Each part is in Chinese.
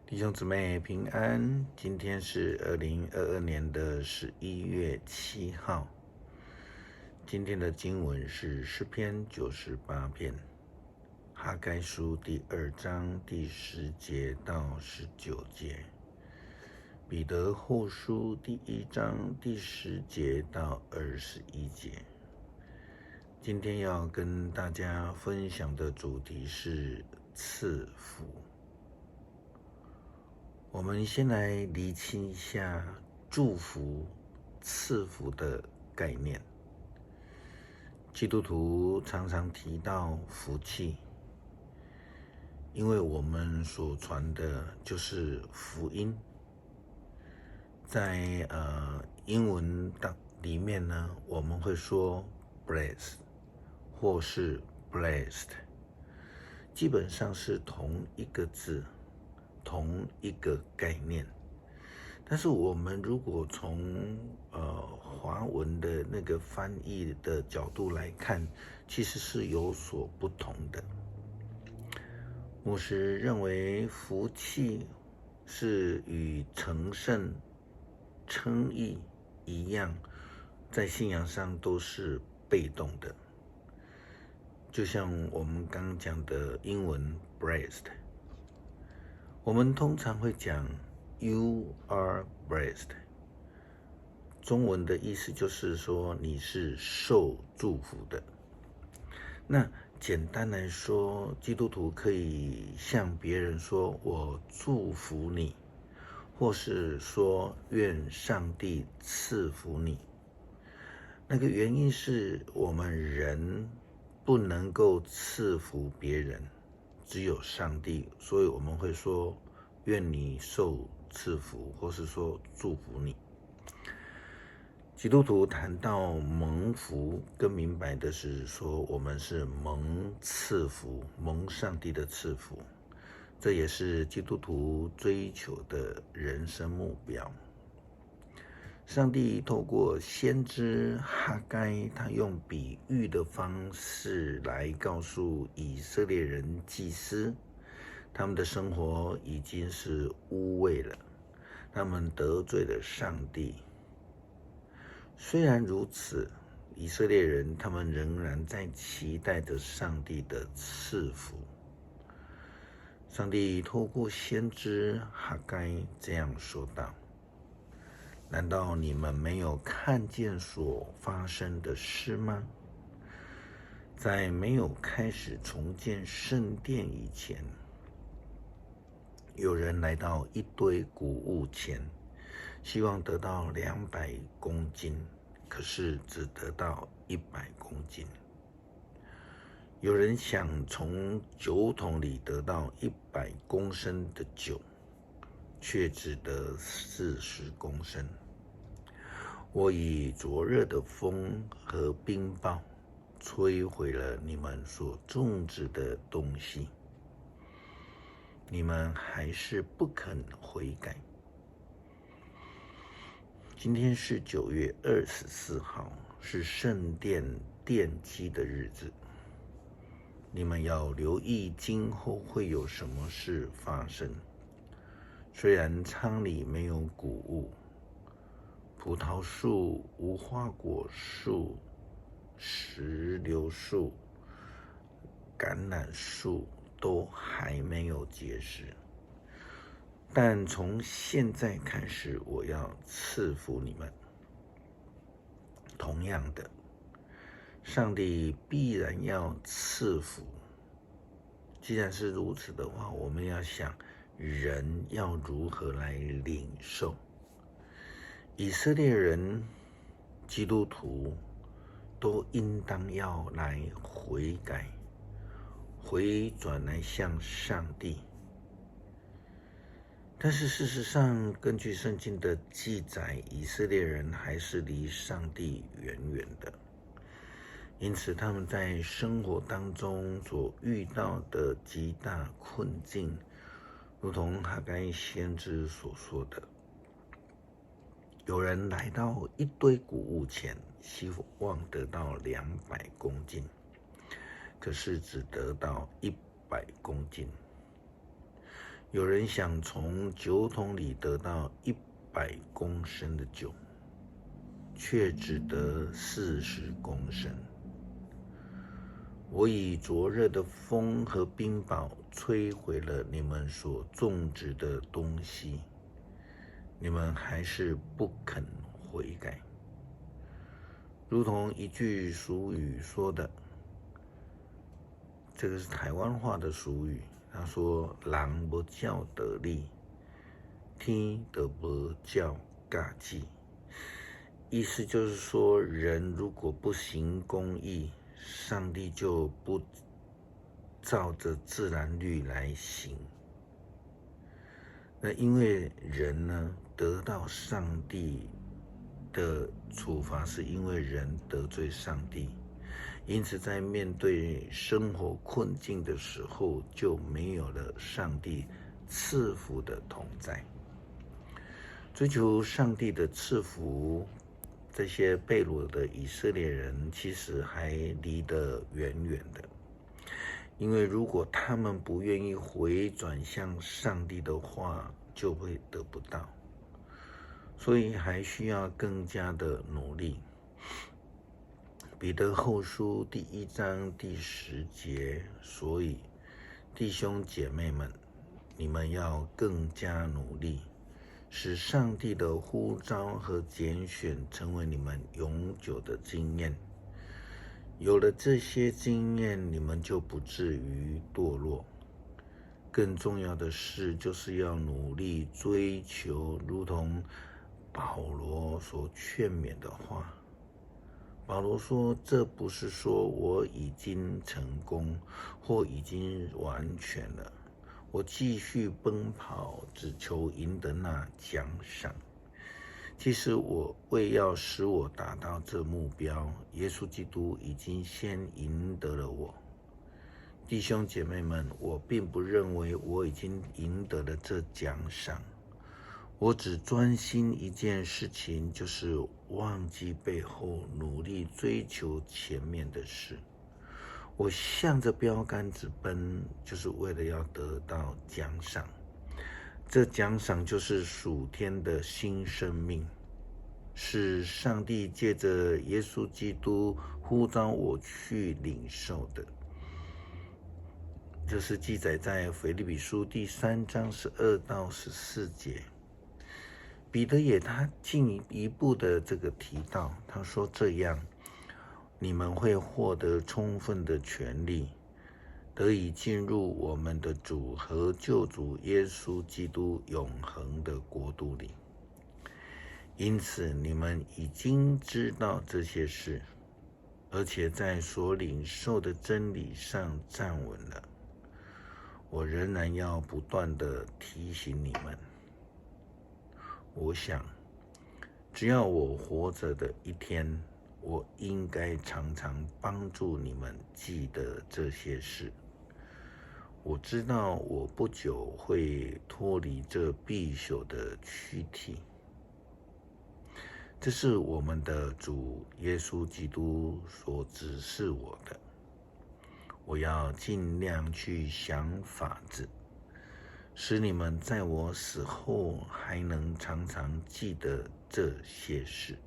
弟兄姊妹平安，今天是2022年的11月7号。今天的经文是诗篇98篇，哈该书第2章第10节到19节，彼得后书第1章第10节到21节。今天要跟大家分享的主题是赐福。我们先来厘清一下祝福、赐福的概念。基督徒常常提到福气，因为我们所传的就是福音。在英文里面呢，我们会说 bless 或是 blessed， 基本上是同一个字，同一个概念。但是我们如果从华文的那个翻译的角度来看，其实是有所不同的。牧师认为福气是与成圣、称义一样，在信仰上都是被动的。就像我们刚刚讲的英文 blessed， 我们通常会讲 You are blessed， 中文的意思就是说你是受祝福的。那简单来说，基督徒可以向别人说我祝福你，或是说愿上帝赐福你。那个原因是我们人不能够赐福别人，只有上帝，所以我们会说愿你受赐福，或是说祝福你。基督徒谈到蒙福，更明白的是说我们是蒙赐福，蒙上帝的赐福，这也是基督徒追求的人生目标。上帝透过先知哈该，他用比喻的方式来告诉以色列人祭司，他们的生活已经是污秽了，他们得罪了上帝。虽然如此，以色列人他们仍然在期待着上帝的赐福。上帝透过先知哈该这样说道：难道你们没有看见所发生的事吗？在没有开始重建圣殿以前，有人来到一堆谷物前，希望得到200公斤，可是只得到100公斤。有人想从酒桶里得到100公升的酒，却只得40公升。我以灼热的风和冰雹摧毁了你们所种植的东西，你们还是不肯悔改。今天是9月24号，是圣殿奠基的日子。你们要留意今后会有什么事发生。虽然仓里没有谷物，葡萄树、无花果树、石榴树、橄榄树都还没有结实，但从现在开始，我要赐福你们。同样的，上帝必然要赐福。既然是如此的话，我们要想人要如何来领受。以色列人、基督徒都应当要来悔改，回转来向上帝。但是事实上，根据圣经的记载，以色列人还是离上帝远远的。因此他们在生活当中所遇到的极大困境，如同哈该先知所说的，有人来到一堆谷物前，希望得到200公斤，可是只得到100公斤。有人想从酒桶里得到100公升的酒，却只得40公升。我以灼热的风和冰雹摧毁了你们所种植的东西，你们还是不肯悔改。如同一句俗语说的，这个是台湾话的俗语，他说人不叫得力，天就不叫尬技。意思就是说，人如果不行公义，上帝就不照着自然律来行。那因为人呢，得到上帝的处罚，是因为人得罪上帝，因此在面对生活困境的时候，就没有了上帝赐福的同在。追求上帝的赐福，这些被掳的以色列人其实还离得远远的，因为如果他们不愿意回转向上帝的话，就会得不到，所以还需要更加的努力。彼得后书第1章第10节，所以弟兄姐妹们，你们要更加努力，使上帝的呼召和拣选成为你们永久的经验。有了这些经验，你们就不至于堕落。更重要的是，就是要努力追求，如同保罗所劝勉的话。保罗说，这不是说我已经成功或已经完全了，我继续奔跑，只求赢得那奖赏。其实我为要使我达到这目标，耶稣基督已经先赢得了我。弟兄姐妹们，我并不认为我已经赢得了这奖赏，我只专心一件事情，就是忘记背后，努力追求前面的事。我向着标杆直奔，就是为了要得到奖赏。这奖赏就是属天的新生命，是上帝借着耶稣基督呼召我去领受的。这是记载在腓立比书第3章12到14节。彼得也他进一步的这个提到，他说这样，你们会获得充分的权利，得以进入我们的主和救主耶稣基督永恒的国度里。因此你们已经知道这些事，而且在所领受的真理上站稳了。我仍然要不断的提醒你们。我想，只要我活着的一天，我应该常常帮助你们记得这些事。我知道我不久会脱离这必朽的躯体，这是我们的主耶稣基督所指示我的。我要尽量去想法子，使你们在我死后还能常常记得这些事。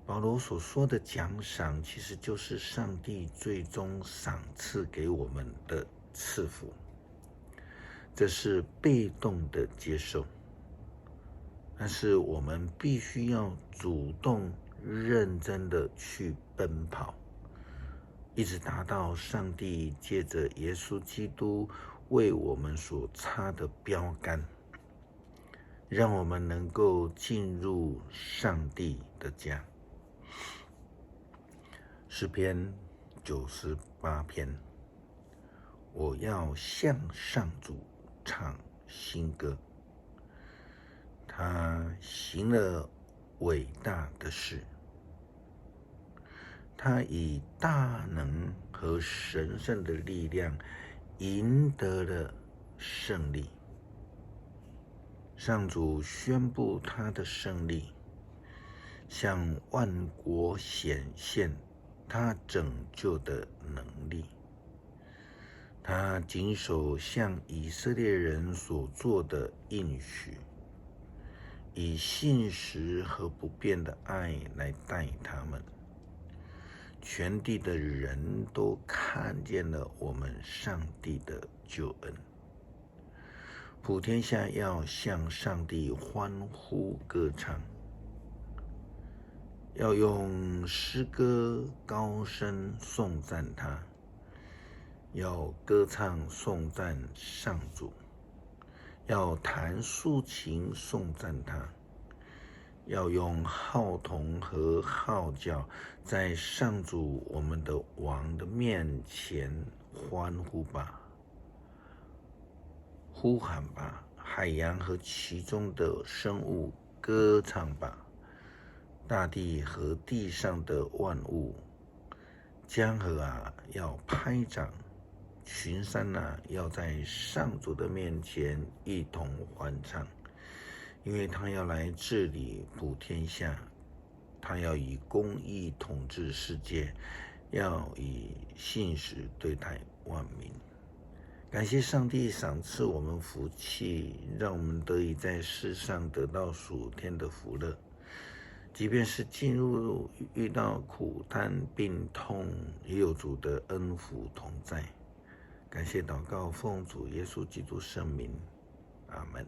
保罗所说的奖赏，其实就是上帝最终赏赐给我们的赐福，这是被动的接受，但是我们必须要主动认真的去奔跑，一直达到上帝借着耶稣基督为我们所插的标杆，让我们能够进入上帝的家。诗篇98篇，我要向上主唱新歌，他行了伟大的事，他以大能和神圣的力量赢得了胜利。上主宣布他的胜利，向万国显现他拯救的能力。他谨守向以色列人所做的应许，以信实和不变的爱来待他们。全地的人都看见了我们上帝的救恩，普天下要向上帝欢呼歌唱，要用诗歌高声颂赞他，要歌唱颂赞上主，要弹竖琴颂赞他，要用号筒和号角在上主我们的王的面前欢呼吧，呼喊吧，海洋和其中的生物歌唱吧，大地和地上的万物，江河啊要拍掌，群山啊要在上主的面前一同欢唱，因为他要来治理普天下，他要以公义统治世界，要以信实对待万民。感谢上帝赏赐我们福气，让我们得以在世上得到属天的福乐，即便是遇到苦难病痛，也有主的恩福同在。感谢祷告，奉主耶稣基督圣名，阿们。